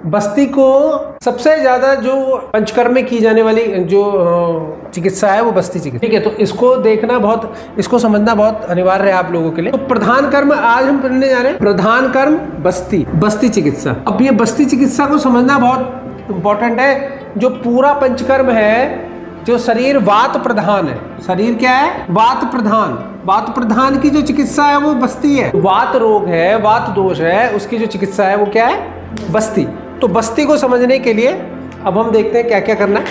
बस्ती को सबसे ज्यादा जो पंचकर्म में की जाने वाली जो चिकित्सा है वो बस्ती चिकित्सा, ठीक है। तो इसको देखना बहुत, इसको समझना बहुत अनिवार्य है आप लोगों के लिए। तो प्रधान कर्म आज हम पढ़ने जा रहे हैं, प्रधान कर्म बस्ती चिकित्सा। अब ये बस्ती चिकित्सा को समझना बहुत इंपॉर्टेंट है। जो पूरा पंचकर्म है, जो शरीर वात प्रधान है, शरीर क्या है, वात प्रधान, वात प्रधान की जो चिकित्सा है वो बस्ती है। वात रोग है, वात दोष है, उसकी जो चिकित्सा है वो क्या है, बस्ती। तो बस्ती को समझने के लिए अब हम देखते हैं क्या क्या करना है,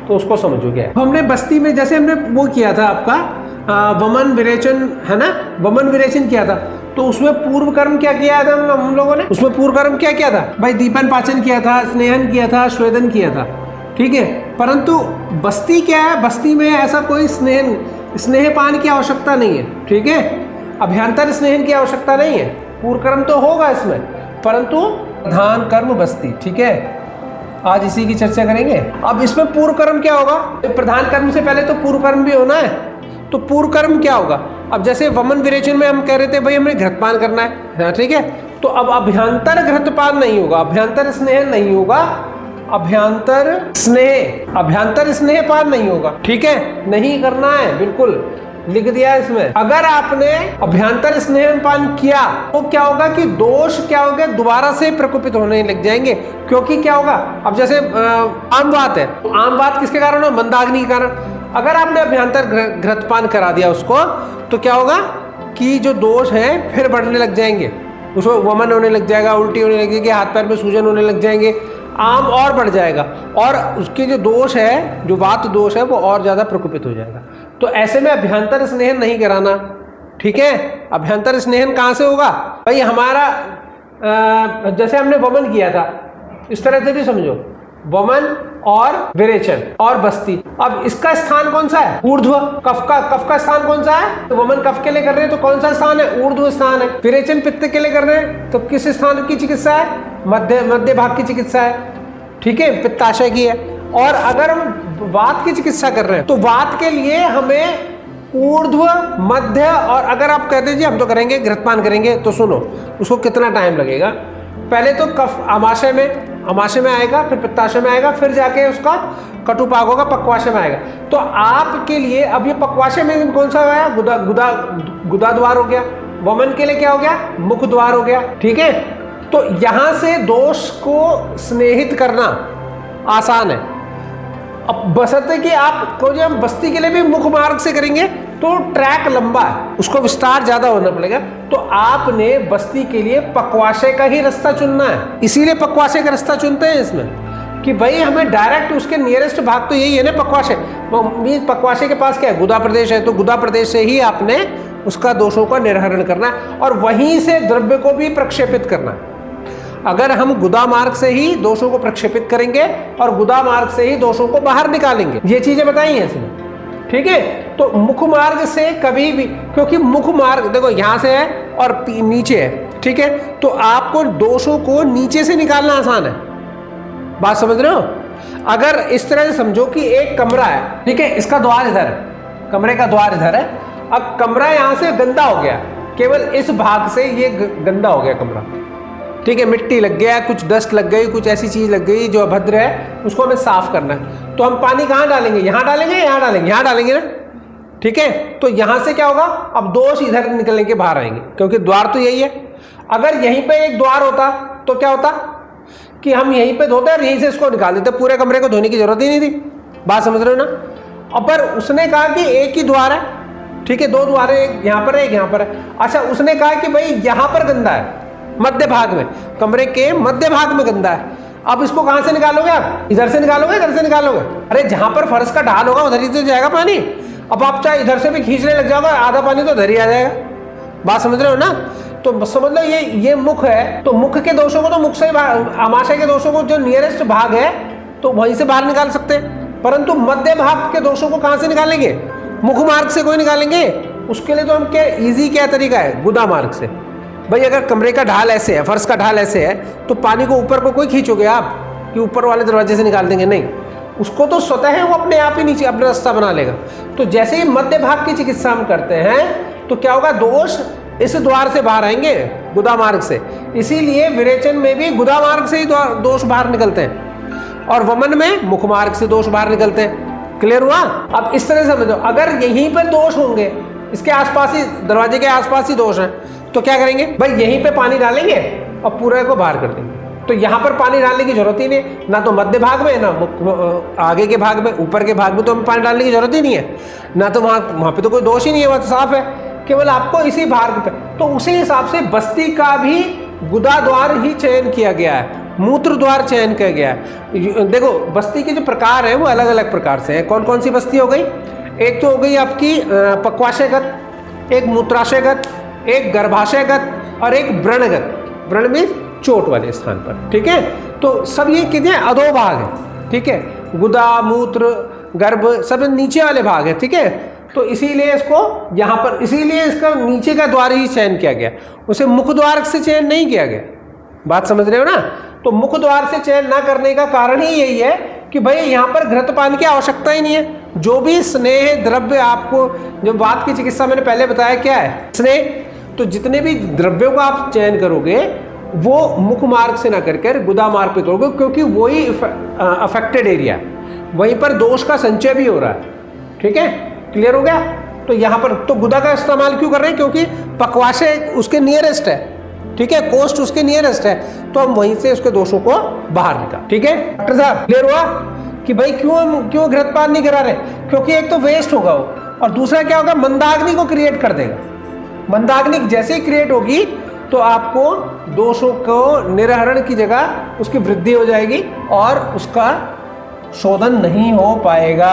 तो उसको समझो क्या है। हमने बस्ती में जैसे हमने वो किया था आपका वमन विरेचन, है ना, वमन विरेचन किया था। तो उसमें पूर्व कर्म क्या किया था हम लोगों ने, उसमें पूर्व कर्म क्या किया था भाई, दीपन पाचन किया था, स्नेहन किया था, स्वेदन किया था, ठीक है। परंतु बस्ती क्या है, बस्ती में ऐसा कोई स्नेहपान की आवश्यकता नहीं है, ठीक है। अभ्यंतर स्नेहन की आवश्यकता नहीं है, पूर्व कर्म तो होगा इसमें, परंतु प्रधान कर्म बस्ती, ठीक है। आज इसी की चर्चा करेंगे। अब इसमें पूर्व कर्म क्या होगा, प्रधान कर्म से पहले तो पूर्व कर्म भी होना है। तो पूर्व कर्म क्या होगा, अब जैसे वमन विरेचन में हम कह रहे थे भाई हमें घृतपान करना है, ठीक है। तो अब अभ्यंतर घृतपान नहीं होगा, अभ्यंतर स्नेह नहीं होगा, अभ्यंतर स्नेह पान नहीं होगा, ठीक है, नहीं करना है, बिल्कुल लिख दिया है इसमें। अगर आपने अभ्यंतर स्नेह पान किया तो क्या होगा कि दोष क्या होगा, दोबारा से प्रकोपित होने लग जाएंगे। क्योंकि क्या होगा, अब जैसे आम बात है, आम बात किसके कारण है, मंदाग्नि के कारण। अगर आपने अभ्यंतर घृतपान करा दिया उसको, तो क्या होगा कि जो दोष है फिर बढ़ने लग जाएंगे, उसको वमन होने लग जाएगा, उल्टी होने लगेगी, हाथ पैर में सूजन होने लग जाएंगे, आम और बढ़ जाएगा, और उसके जो दोष है, जो वात दोष है, वो और ज्यादा प्रकोपित हो जाएगा। तो ऐसे में अभ्यंतर स्नेहन नहीं कराना, ठीक है। अभ्यंतर स्नेहन कहाँ से होगा भाई, हमारा जैसे हमने वमन किया था, इस तरह से भी समझो, वमन और विरेचन और बस्ती। अब इसका स्थान कौन सा है, ऊर्ध्व। कफ का स्थान कौन सा है, तो वमन कफ के लिए कर रहे हैं तो कौन सा स्थान है, ऊर्ध्व स्थान है। विरेचन पित्त के लिए कर रहे हैं तो किस स्थान की चिकित्सा है, मध्य भाग की चिकित्सा है, ठीक है, पित्ताशय की है। और अगर हम वात की चिकित्सा कर रहे हैं तो वात के लिए हमें ऊर्ध्व, मध्य, और अगर आप कहते हैं जी हम तो करेंगे घृतपान करेंगे, तो सुनो उसको कितना टाइम लगेगा। पहले तो कफ आमाशय में आएगा, फिर पित्ताशय में आएगा, फिर जाके उसका कटुपाग होगा, पक्वाशय में आएगा। तो आपके लिए अब ये पक्वाशय में कौन सा आया, गुदा द्वार हो गया। वमन के लिए क्या हो गया, मुख द्वार हो गया, ठीक है। तो यहां से दोष को स्नेहित करना आसान है। अब बशर्ते कि आपको जब बस्ती के लिए भी मुख मार्ग से करेंगे तो ट्रैक लंबा है, उसको विस्तार ज्यादा होना पड़ेगा। तो आपने बस्ती के लिए पक्वाशय का ही रास्ता चुनना है, इसीलिए पक्वाशय का रास्ता चुनते हैं इसमें कि भाई हमें डायरेक्ट उसके नियरेस्ट भाग तो यही है ना, पक्वाशय। पक्वाशय के पास क्या है, गुदा प्रदेश है, तो गुदा प्रदेश से ही आपने उसका दोषों का निर्हरण करना है और वहीं से द्रव्य को भी प्रक्षेपित करना है। अगर हम गुदा मार्ग से ही दोषों को प्रक्षेपित करेंगे और गुदा मार्ग से ही दोषों को बाहर निकालेंगे, ये चीजें बताई हैं इसमें, ठीक है। तो मुख मार्ग से कभी भी, क्योंकि मुख मार्ग देखो यहां से है और नीचे है, ठीक है, तो आपको दोषों को नीचे से निकालना आसान है। बात समझ रहे हो। अगर इस तरह से समझो कि एक कमरा है, ठीक है, इसका द्वार इधर है, कमरे का द्वार इधर है। अब कमरा यहां से गंदा हो गया, केवल इस भाग से ये गंदा हो गया कमरा, ठीक है, मिट्टी लग गया, कुछ डस्ट लग गई, कुछ ऐसी चीज लग गई जो अभद्र है, उसको हमें साफ करना है। तो हम पानी कहाँ डालेंगे, यहाँ डालेंगे, यहाँ डालेंगे, यहाँ डालेंगे ना, ठीक है। तो यहां से क्या होगा, अब दोष इधर निकलने के बाहर आएंगे, क्योंकि द्वार तो यही है। अगर यहीं पे एक द्वार होता तो क्या होता कि हम यहीं पे धोते और यहीं से इसको निकाल देते, पूरे कमरे को धोने की जरूरत ही नहीं थी। बात समझ रहे हो ना। अब पर उसने कहा कि एक ही द्वार है, ठीक है, दो द्वार है, एक यहाँ पर है, एक यहाँ पर है। अच्छा, उसने कहा कि भाई यहाँ पर गंदा है, मध्य भाग में, कमरे के मध्य भाग में गंदा है। अब इसको कहां से निकालोगे आप, इधर से निकालोगे, इधर से निकालोगे। अरे जहां पर फर्श का ढाल होगा उधर ही तो जाएगा पानी। अब आप चाहे इधर से भी खींचने लग जाओगे, आधा पानी तो उधर ही आ जाएगा। बात समझ रहे हो ना। तो समझ लो ये मुख है, तो मुख के दोषों को तो मुख से, आमाशय के दोषों को जो नियरेस्ट भाग है तो वहीं से बाहर निकाल सकते हैं, परंतु मध्य भाग के दोषों को कहां से निकालेंगे, मुख मार्ग से कोई निकालेंगे। उसके लिए तो हम क्या इजी क्या तरीका है, गुदा मार्ग से। भाई अगर कमरे का ढाल ऐसे है, फर्श का ढाल ऐसे है, तो पानी को ऊपर को कोई खींचोगे आप कि ऊपर वाले दरवाजे से निकाल देंगे, नहीं, उसको तो स्वतः है वो अपने आप ही नीचे अपना रास्ता बना लेगा। तो जैसे ही मध्य भाग की चिकित्सा हम करते हैं तो क्या होगा, दोष इस द्वार से बाहर आएंगे गुदा मार्ग से, इसीलिए विरेचन में भी गुदा मार्ग से ही दोष बाहर निकलते हैं और वमन में मुख मार्ग से दोष बाहर निकलते हैं। क्लियर हुआ? अब इस तरह से समझो, अगर यहीं पर दोष होंगे, इसके आसपास ही, दरवाजे के आसपास ही दोष हैं, तो क्या करेंगे भाई, यहीं पे पानी डालेंगे और पूरे को बाहर कर देंगे। तो यहाँ पर पानी डालने की जरूरत ही नहीं, ना तो मध्य भाग में, ना आगे के भाग में, ऊपर के भाग में तो हमें पानी डालने की जरूरत ही नहीं है, ना तो वहाँ पे तो कोई दोष ही नहीं है, वह तो साफ है, केवल आपको इसी भाग पे। तो उसी हिसाब से बस्ती का भी गुदा द्वार ही चयन किया गया है, मूत्र द्वार चयन किया गया है। देखो बस्ती के जो प्रकार है वो अलग अलग प्रकार से है। कौन कौन सी बस्ती हो गई? एक तो हो गई आपकी पक्वाशयगत, एक मूत्राशयगत, एक गर्भाशयगत और एक व्रणगत। व्रण में चोट वाले स्थान पर, ठीक है। तो सब ये कितने अधोभाग है, ठीक है। गुदा, मूत्र, गर्भ सब नीचे वाले भाग है, ठीक है। तो इसीलिए इसको यहाँ पर, इसीलिए इसका नीचे का द्वार ही चयन किया गया, उसे मुख द्वार से चयन नहीं किया गया। बात समझ रहे हो ना? तो मुख द्वार से चयन ना करने का कारण ही यही है कि भाई यहाँ पर घृतपान की आवश्यकता ही नहीं है। जो भी स्नेह द्रव्य आपको, जब वात की चिकित्सा मैंने पहले बताया क्या है स्नेह, तो जितने भी द्रव्यों का आप चयन करोगे वो मुख मार्ग से ना करके गुदा मार्ग पे करोगे, क्योंकि वही अफेक्टेड एरिया है, वहीं पर दोष का संचय भी हो रहा है, ठीक है। क्लियर हो गया? तो यहाँ पर तो गुदा का इस्तेमाल क्यों कर रहे हैं? क्योंकि पक्वाशय उसके नियरेस्ट है, ठीक है, कोस्ट उसके नियरेस्ट है, तो हम वहीं से उसके दोषों को बाहर निकाल, ठीक है। डॉक्टर साहब क्लियर हुआ कि भाई क्यों घृतपान नहीं करा रहे? क्योंकि एक तो वेस्ट होगा वो, और दूसरा क्या होगा, मंदाग्नि को क्रिएट कर देगा। मंदाग्नि जैसे ही क्रिएट होगी तो आपको दोषों को निरहरण की जगह उसकी वृद्धि हो जाएगी और उसका शोधन नहीं हो पाएगा,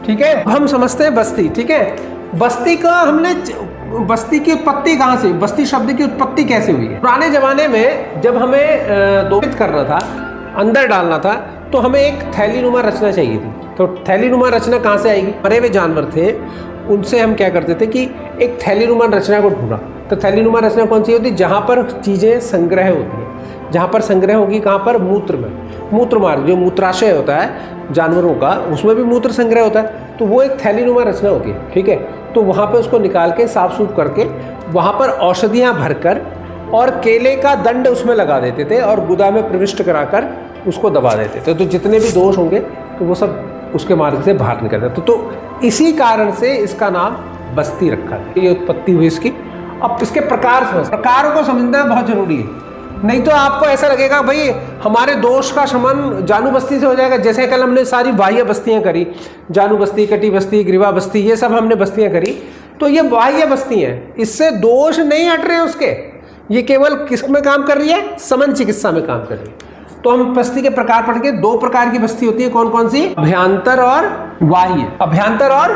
ठीक है। हम समझते हैं बस्ती, ठीक है। बस्ती का हमने, बस्ती की उत्पत्ति कहाँ से, बस्ती शब्द की उत्पत्ति कैसे हुई है? पुराने जमाने में जब हमें दोषित करना था, अंदर डालना था, तो हमें एक थैलीनुमा रचना चाहिए थी। तो थैलीनुमा रचना कहाँ से आएगी? मरे हुए जानवर थे, उनसे हम क्या करते थे कि एक थैलीनुमा रचना को ढूंढा। तो थैलीनुमा रचना कौन सी होती है? जहाँ पर चीज़ें संग्रह होती हैं। जहाँ पर संग्रह होगी कहाँ पर? मूत्र में। मूत्र मार्ग जो मूत्राशय होता है जानवरों का, उसमें भी मूत्र संग्रह होता है, तो वो एक थैलीनुमा रचना होती है, ठीक है। तो वहाँ पर उसको निकाल के साफ सूफ करके वहाँ पर औषधियाँ भरकर और केले का दंड उसमें लगा देते थे और गुदा में प्रविष्ट कराकर उसको दबा देते थे। तो जितने भी दोष होंगे तो वो सब उसके मार्ग से बाहर निकलते। तो इसी कारण से इसका नाम बस्ती रखा है, ये उत्पत्ति हुई इसकी। अब इसके प्रकारों को समझना बहुत जरूरी है, नहीं तो आपको ऐसा लगेगा भाई हमारे दोष का शमन जानु बस्ती से हो जाएगा। जैसे कल हमने सारी बाह्य बस्तियां करी, जानु बस्ती, कटी बस्ती, ग्रीवा बस्ती, ये सब हमने बस्तियां करी, तो ये बाह्य बस्ती हैं, इससे दोष नहीं हट रहे उसके, ये केवल किस में काम कर रही है? समन चिकित्सा में काम कर रही है। तो हम बस्ती के प्रकार पढ़ के, दो प्रकार की बस्ती होती है, कौन कौन सी? अभ्यंतर और बाह्य। अभ्यंतर और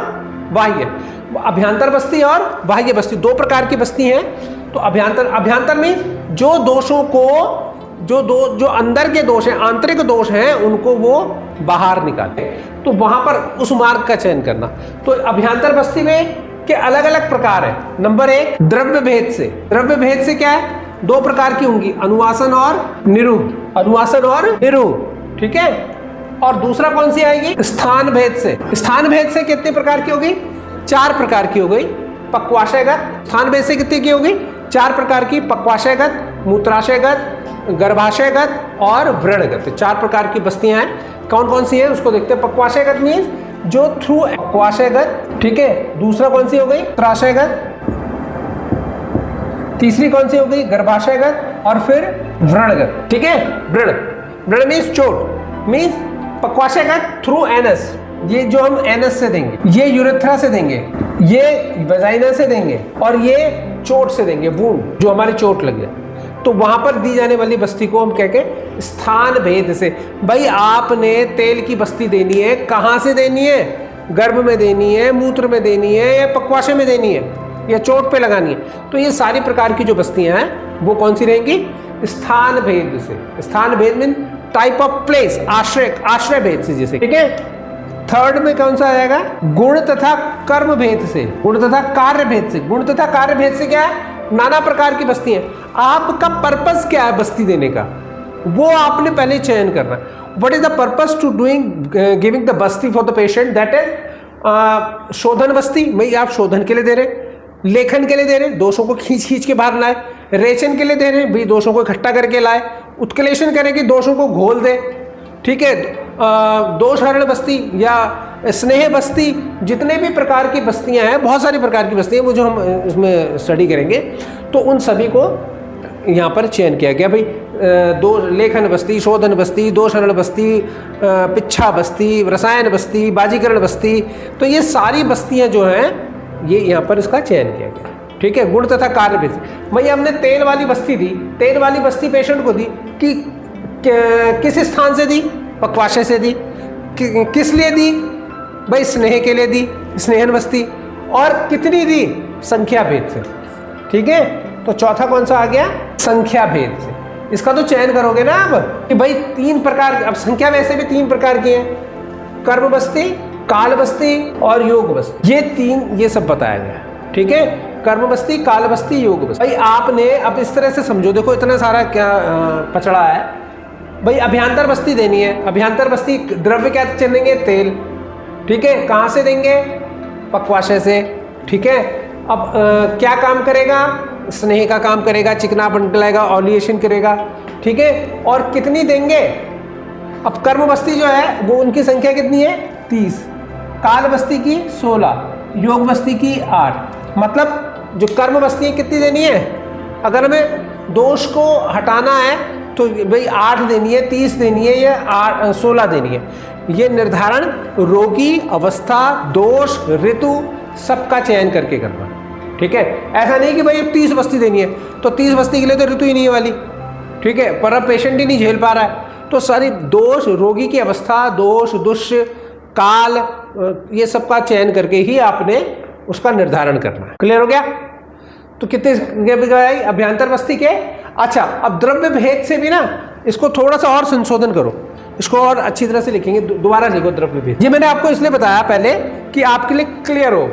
बाह्य, अभ्यंतर बस्ती और बाह्य बस्ती, दो प्रकार की बस्ती हैं। तो अभ्यंतर में जो दोषों को, जो अंदर के दोष हैं, आंतरिक दोष हैं, उनको वो बाहर निकाले, तो वहां पर उस मार्ग का चयन करना। तो अभ्यंतर बस्ती में के अलग अलग प्रकार है। नंबर एक, द्रव्य भेद से। द्रव्य भेद से क्या है? दो प्रकार की होंगी, अनुवासन और निरूह। अनुवासन और निरूह, ठीक है। और दूसरा कौन सी आएगी? स्थान भेद से। स्थान भेद से कितने प्रकार की होगी? 4 प्रकार की हो गई। पक्वाशयगत, स्थान भेद से कितनी की होगी? 4 प्रकार की। पक्वाशयगत, मूत्राशयगत, गर्भाशयगत और व्रणगत, 4 प्रकार की बस्तियां हैं। कौन कौन सी है उसको देखते हैं। पक्वाशयगत मीन्स जो थ्रू पक्वाशयगत, ठीक है। दूसरा कौन सी हो गई? त्राशयगत। तीसरी कौन सी हो गई? गर्भाशयगत। और फिर व्रणगत, ठीक है। व्रण मीन्स चोट, मीन्स पक्वाशयगत थ्रू एनस, ये जो हम एनस से देंगे, ये यूरेथ्रा से देंगे, ये वजाइना से देंगे और ये चोट से देंगे, वुंड जो हमारी चोट लग जाए, तो वहां पर दी जाने वाली बस्ती को हम कह के स्थान भेद से। भाई आपने तेल की बस्ती देनी है, कहाँ से देनी है? गर्भ में देनी है, मूत्र में देनी है, या पक्वाशय में देनी है, या चोट पे लगानी है। तो ये सारी प्रकार की जो बस्तियां हैं वो कौन सी रहेंगी? स्थान भेद से। स्थान भेद मीन टाइप ऑफ प्लेस, आश्रय भेद से, जैसे, ठीक है। थर्ड में कौन सा आएगा? गुण तथा कर्म भेद से। गुण तथा कार्य भेद से। गुण तथा कार्य भेद से क्या है? नाना प्रकार की बस्ती है। आपका पर्पस क्या है बस्ती देने का, वो आपने पहले चयन करना है। What is the purpose to doing giving the basti for the patient? That is shodhan basti. भाई आप शोधन के लिए दे रहे, लेखन के लिए दे रहे, दोषों को खींच के बाहर लाए, रेचन के लिए दे रहे हैं, भाई दोषों को इकट्ठा करके लाए। उत्क्लेशन करें कि दोषों को घोल दे, ठीक है। दोषहरण बस्ती या स्नेह बस्ती, जितने भी प्रकार की बस्तियां हैं, बहुत सारी प्रकार की बस्तियां, वो जो हम इसमें स्टडी करेंगे, तो उन सभी को यहाँ पर चयन किया गया। भाई दो लेखन बस्ती, शोधन बस्ती, दोषहरण बस्ती, पिच्छा बस्ती, रसायन बस्ती, बाजीकरण बस्ती, तो ये सारी बस्तियां जो हैं ये यहाँ पर इसका चयन किया गया, ठीक है। गुण तथा कार्य भी। भाई हमने तेल वाली बस्ती दी, तेल वाली बस्ती पेशेंट को दी कि किस स्थान से दी, पक्वाशय से दी। किस लिए दी, भाई स्नेह के लिए दी, स्नेहन बस्ती। और कितनी दी, संख्या भेद से, ठीक है। तो चौथा कौन सा आ गया, संख्या भेद से। इसका तो चयन करोगे ना आप कि भाई 3 प्रकार, अब संख्या वैसे भी 3 प्रकार की है, कर्म बस्ती, काल बस्ती और योग बस्ती। ये 3, ये सब बताया गया, ठीक है। कर्म बस्ती, काल बस्ती, योग बस्ती। भाई आपने अब इस तरह से समझो, देखो इतना सारा क्या पचड़ा है। भाई अभ्यंतर बस्ती देनी है, अभ्यंतर बस्ती द्रव्य क्या चलेंगे, तेल, ठीक है। कहाँ से देंगे, पक्वाशय से, ठीक है। अब क्या काम करेगा, स्नेह का काम करेगा, चिकनापन लाएगा, ऑलिएशन करेगा, ठीक है। और कितनी देंगे, अब कर्म बस्ती जो है वो उनकी संख्या कितनी है, 30, काल बस्ती की 16, योग बस्ती की 8। मतलब जो कर्म बस्ती कितनी देनी है, अगर हमें दोष को हटाना है तो भाई 8 देनी है, 30 देनी है या 16 देनी है। ये निर्धारण रोगी, अवस्था, दोष, ऋतु सबका चयन करके करना, ठीक है। ऐसा नहीं कि भाई 30 बस्ती देनी है, तो 30 बस्ती के लिए तो ऋतु ही नहीं है वाली, ठीक है, पर अब पेशेंट ही नहीं झेल पा रहा है। तो सारी दोष, रोगी की अवस्था, दोष, दुष्य, काल, ये सबका चयन करके ही आपने उसका निर्धारण करना है। क्लियर हो गया। तो कितने अभ्यंतर बस्ती के। अच्छा, अब द्रव्य भेद से भी ना इसको थोड़ा सा और संशोधन करो, इसको और अच्छी तरह से लिखेंगे, दोबारा लिखो द्रव्य भेद। ये मैंने आपको इसलिए बताया पहले कि आपके लिए क्लियर हो।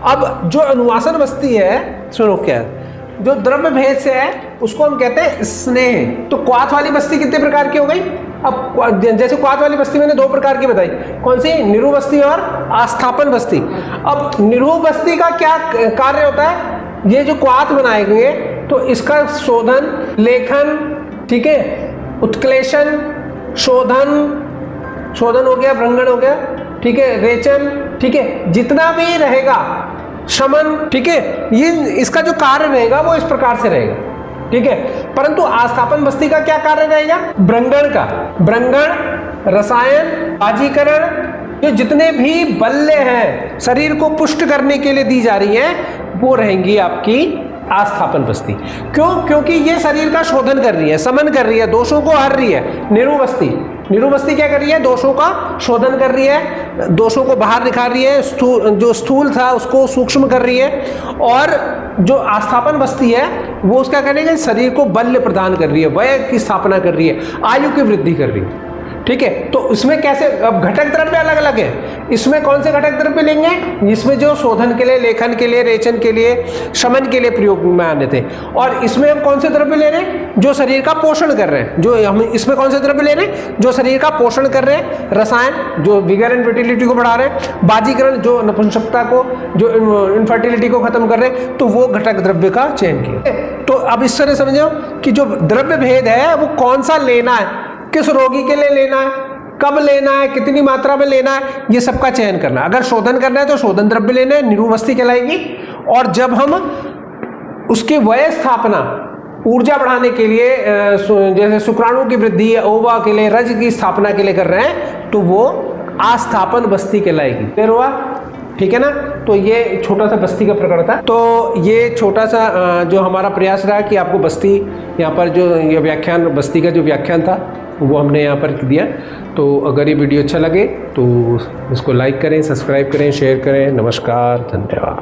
अब जो अनुवासन बस्ती है, सुनो क्या है, जो द्रव्य भेद से है उसको हम कहते हैं स्नेह। तो क्वाथ वाली बस्ती कितने प्रकार की हो गई। अब जैसे क्वाथ वाली बस्ती मैंने 2 प्रकार की बताई, कौन सी, निरूह बस्ती और आस्थापन बस्ती। अब निरूह बस्ती का क्या कार्य होता है, ये जो क्वाथ बनाएंगे तो इसका शोधन, लेखन, ठीक है, उत्क्लेशन, शोधन हो गया, भ्रंगण हो गया, ठीक है, रेचन, ठीक है, जितना भी रहेगा, शमन, ठीक है, ये इसका जो कार्य रहेगा वो इस प्रकार से रहेगा, ठीक है। परंतु आस्थापन बस्ती का क्या कार्य रहेगा, भ्रंगण का, भ्रंगण, रसायन, बाजीकरण, जो जितने भी बल्ले हैं शरीर को पुष्ट करने के लिए दी जा रही है वो रहेंगी आपकी आस्थापन बस्ती। क्यों, क्योंकि ये शरीर का शोधन कर रही है, समन कर रही है, दोषों को हर रही है। निरूह बस्ती क्या कर रही है, दोषों का शोधन कर रही है, दोषों को बाहर निखार रही है, जो स्थूल था उसको सूक्ष्म कर रही है। और जो आस्थापन बस्ती है वो उसका करेगा, शरीर को बल प्रदान कर रही है, वय की स्थापना कर रही है, आयु की वृद्धि कर रही है, ठीक है। तो इसमें कैसे, अब घटक द्रव्य अलग अलग है, इसमें कौन से घटक द्रव्य लेंगे, इसमें जो शोधन के लिए, लेखन के लिए, रेचन के लिए, शमन के लिए प्रयोग में आने थे। और इसमें हम कौन से द्रव्य ले रहे हैं, जो शरीर का पोषण कर रहे हैं, जो हम इसमें कौन से द्रव्य ले रहे हैं, जो शरीर का पोषण कर रहे हैं, रसायन जो विगर एंड फर्टिलिटी को बढ़ा रहे हैं, बाजीकरण जो नपुंसकता को, जो इनफर्टिलिटी को खत्म कर रहे हैं, तो वो घटक द्रव्य का चयन किया। तो अब इस तरह समझो कि जो द्रव्य भेद है वो कौन सा लेना है, किस रोगी के लिए लेना है, कब लेना है, कितनी मात्रा में लेना है, ये सबका चयन करना। अगर शोधन करना है तो शोधन द्रव्य लेना है, निरूह बस्ती कहलाएगी। और जब हम उसकी वय स्थापना, ऊर्जा बढ़ाने के लिए, जैसे शुक्राणु की वृद्धि, ओवा के लिए, रज की स्थापना के लिए कर रहे हैं, तो वो आस्थापन बस्ती कहलाएगी। क्लियर हुआ, ठीक है ना। तो ये छोटा सा बस्ती का प्रकरण था। तो ये छोटा सा जो हमारा प्रयास रहा कि आपको बस्ती, यहाँ पर जो ये व्याख्यान, बस्ती का जो व्याख्यान था वो हमने यहाँ पर दिया। तो अगर ये वीडियो अच्छा लगे तो इसको लाइक करें, सब्सक्राइब करें, शेयर करें। नमस्कार, धन्यवाद।